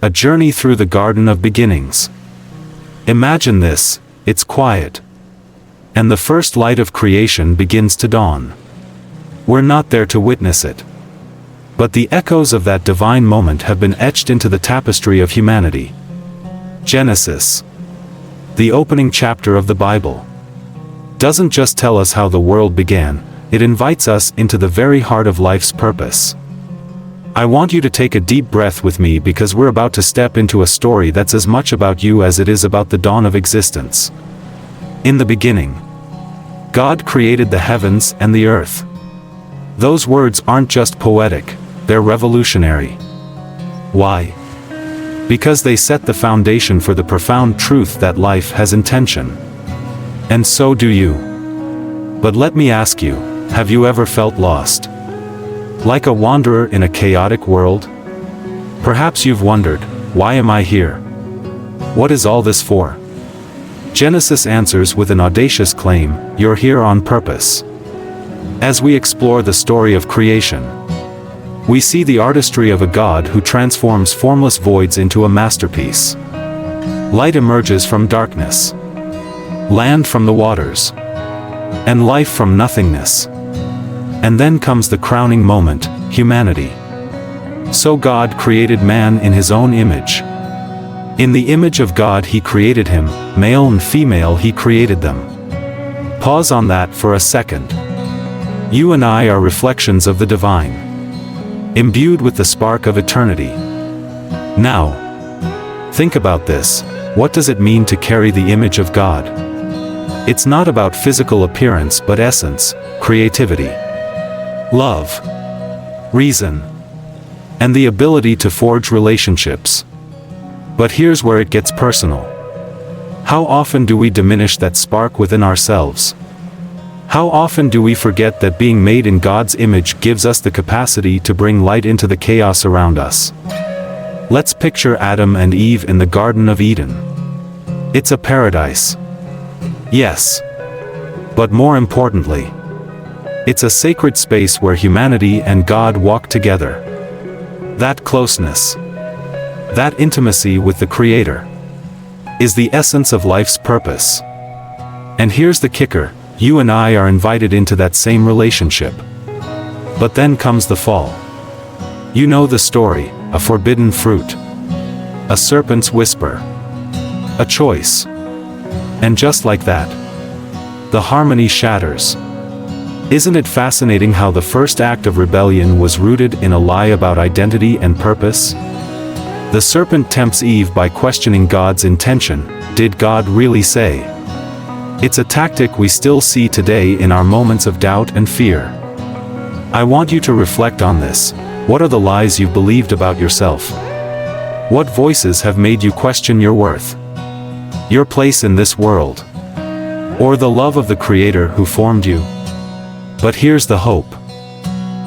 A journey through the Garden of Beginnings. Imagine this, it's quiet. And the first light of creation begins to dawn. We're not there to witness it. But the echoes of that divine moment have been etched into the tapestry of humanity. Genesis, the opening chapter of the Bible, doesn't just tell us how the world began, it invites us into the very heart of life's purpose. I want you to take a deep breath with me because we're about to step into a story that's as much about you as it is about the dawn of existence. In the beginning, God created the heavens and the earth. Those words aren't just poetic, they're revolutionary. Why? Because they set the foundation for the profound truth that life has intention. And so do you. But let me ask you, have you ever felt lost? Like a wanderer in a chaotic world? Perhaps you've wondered, why am I here? What is all this for? Genesis answers with an audacious claim, you're here on purpose. As we explore the story of creation, we see the artistry of a God who transforms formless voids into a masterpiece. Light emerges from darkness, land from the waters, and life from nothingness. And then comes the crowning moment, humanity. So God created man in his own image. In the image of God he created him, male and female he created them. Pause on that for a second. You and I are reflections of the divine, imbued with the spark of eternity. Now, think about this, what does it mean to carry the image of God? It's not about physical appearance but essence, creativity, love, reason, and the ability to forge relationships. But here's where it gets personal. How often do we diminish that spark within ourselves? How often do we forget that being made in God's image gives us the capacity to bring light into the chaos around us? Let's picture Adam and Eve in the Garden of Eden. It's a paradise. Yes. But more importantly, it's a sacred space where humanity and God walk together. That closeness, that intimacy with the Creator, is the essence of life's purpose. And here's the kicker, you and I are invited into that same relationship. But then comes the fall. You know the story, a forbidden fruit, a serpent's whisper, a choice. And just like that, the harmony shatters. Isn't it fascinating how the first act of rebellion was rooted in a lie about identity and purpose? The serpent tempts Eve by questioning God's intention. Did God really say? It's a tactic we still see today in our moments of doubt and fear. I want you to reflect on this. What are the lies you've believed about yourself? What voices have made you question your worth, your place in this world, or the love of the Creator who formed you? But here's the hope.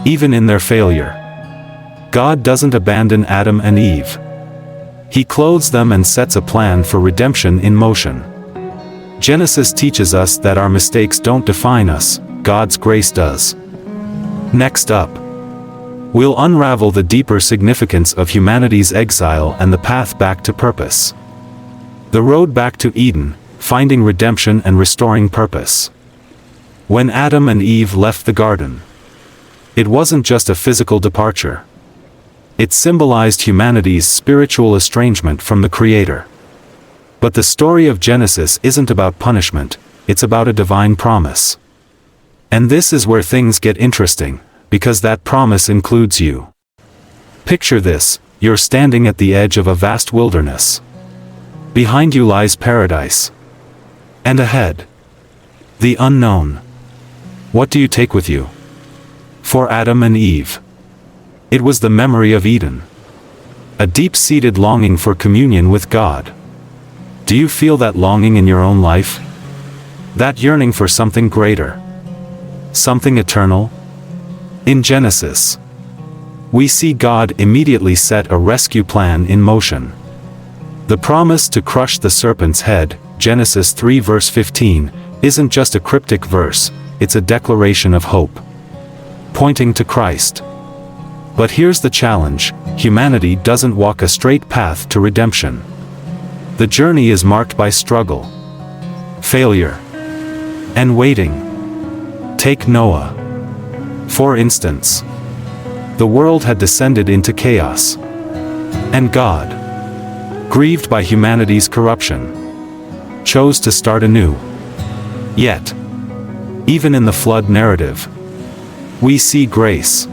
Even in their failure, God doesn't abandon Adam and Eve. He clothes them and sets a plan for redemption in motion. Genesis teaches us that our mistakes don't define us, God's grace does. Next up, we'll unravel the deeper significance of humanity's exile and the path back to purpose. The road back to Eden, finding redemption and restoring purpose. When Adam and Eve left the garden, it wasn't just a physical departure. It symbolized humanity's spiritual estrangement from the Creator. But the story of Genesis isn't about punishment, it's about a divine promise. And this is where things get interesting, because that promise includes you. Picture this, you're standing at the edge of a vast wilderness. Behind you lies paradise. And ahead, the unknown. What do you take with you? For Adam and Eve, it was the memory of Eden. A deep-seated longing for communion with God. Do you feel that longing in your own life? That yearning for something greater? Something eternal? In Genesis, we see God immediately set a rescue plan in motion. The promise to crush the serpent's head, Genesis 3 verse 15, isn't just a cryptic verse, it's a declaration of hope, pointing to Christ. But here's the challenge: humanity doesn't walk a straight path to redemption. The journey is marked by struggle, failure, and waiting. Take Noah, for instance. The world had descended into chaos, and God, grieved by humanity's corruption, chose to start anew. Yet, even in the flood narrative, we see grace.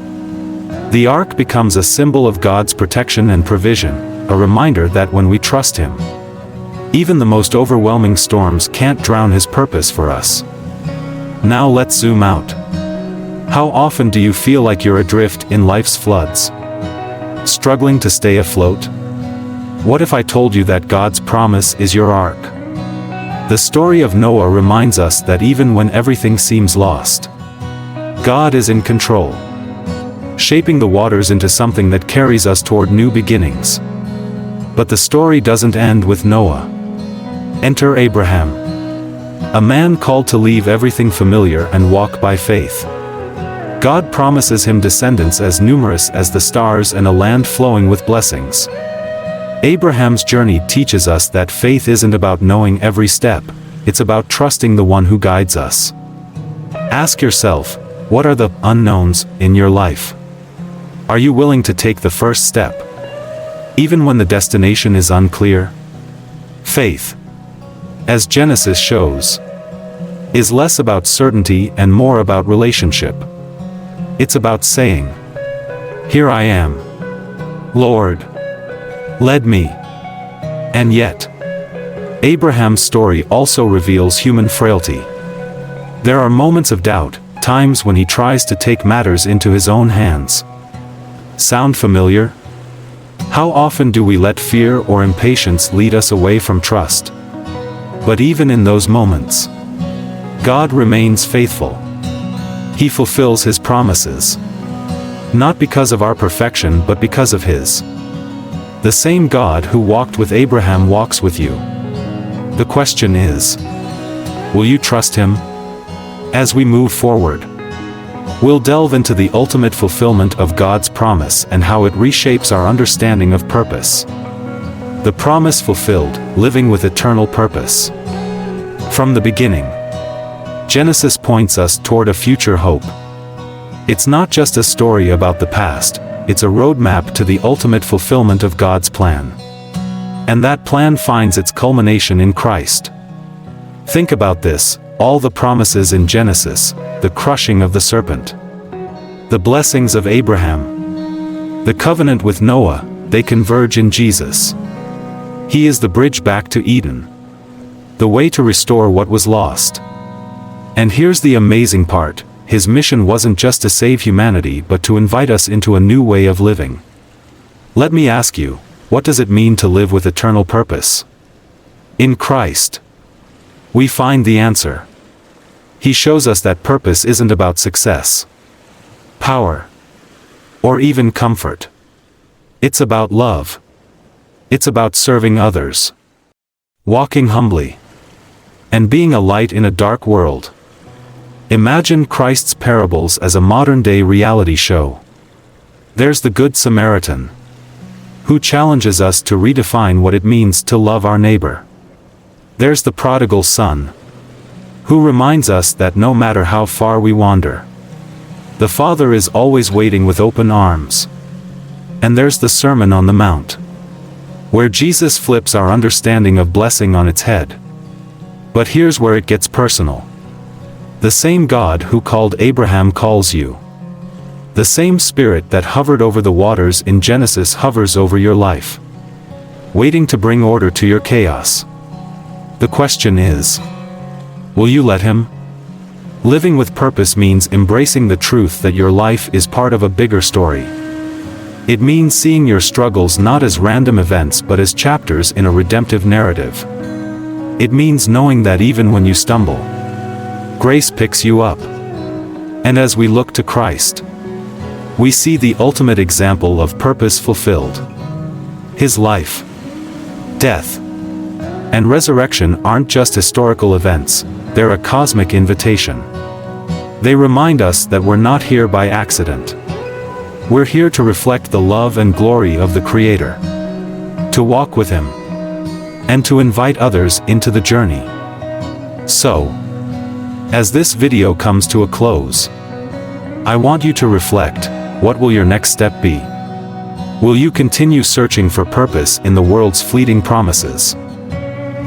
The ark becomes a symbol of God's protection and provision, a reminder that when we trust Him, even the most overwhelming storms can't drown His purpose for us. Now let's zoom out. How often do you feel like you're adrift in life's floods, struggling to stay afloat? What if I told you that God's promise is your ark? The story of Noah reminds us that even when everything seems lost, God is in control, shaping the waters into something that carries us toward new beginnings. But the story doesn't end with Noah. Enter Abraham, a man called to leave everything familiar and walk by faith. God promises him descendants as numerous as the stars and a land flowing with blessings. Abraham's journey teaches us that faith isn't about knowing every step, it's about trusting the one who guides us. Ask yourself, what are the unknowns in your life? Are you willing to take the first step, even when the destination is unclear? Faith, as Genesis shows, is less about certainty and more about relationship. It's about saying, "Here I am, Lord, lead me." And yet, Abraham's story also reveals human frailty. There are moments of doubt, times when he tries to take matters into his own hands. Sound familiar? How often do we let fear or impatience lead us away from trust? But even in those moments, God remains faithful. He fulfills His promises, not because of our perfection but because of His. The same God who walked with Abraham walks with you. The question is, will you trust Him? As we move forward, we'll delve into the ultimate fulfillment of God's promise and how it reshapes our understanding of purpose. The promise fulfilled, living with eternal purpose. From the beginning, Genesis points us toward a future hope. It's not just a story about the past, it's a roadmap to the ultimate fulfillment of God's plan. And that plan finds its culmination in Christ. Think about this: all the promises in Genesis, the crushing of the serpent, the blessings of Abraham, the covenant with Noah, they converge in Jesus. He is the bridge back to Eden, the way to restore what was lost. And here's the amazing part: His mission wasn't just to save humanity but to invite us into a new way of living. Let me ask you, what does it mean to live with eternal purpose? In Christ, we find the answer. He shows us that purpose isn't about success, power, or even comfort. It's about love. It's about serving others, walking humbly, and being a light in a dark world. Imagine Christ's parables as a modern-day reality show. There's the Good Samaritan, who challenges us to redefine what it means to love our neighbor. There's the prodigal son, who reminds us that no matter how far we wander, the Father is always waiting with open arms. And there's the Sermon on the Mount, where Jesus flips our understanding of blessing on its head. But here's where it gets personal. The same God who called Abraham calls you. The same Spirit that hovered over the waters in Genesis hovers over your life, waiting to bring order to your chaos. The question is, will you let Him? Living with purpose means embracing the truth that your life is part of a bigger story. It means seeing your struggles not as random events but as chapters in a redemptive narrative. It means knowing that even when you stumble, grace picks you up. And as we look to Christ, we see the ultimate example of purpose fulfilled. His life, death, and resurrection aren't just historical events, they're a cosmic invitation. They remind us that we're not here by accident. We're here to reflect the love and glory of the Creator, to walk with Him, and to invite others into the journey. So, as this video comes to a close, I want you to reflect. What will your next step be? Will you continue searching for purpose in the world's fleeting promises?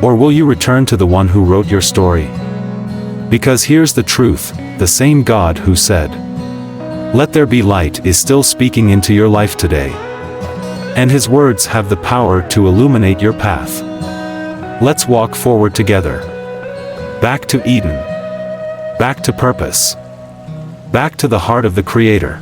Or will you return to the one who wrote your story? Because here's the truth, the same God who said, "Let there be light," is still speaking into your life today. And His words have the power to illuminate your path. Let's walk forward together. Back to Eden. Back to purpose. Back to the heart of the Creator.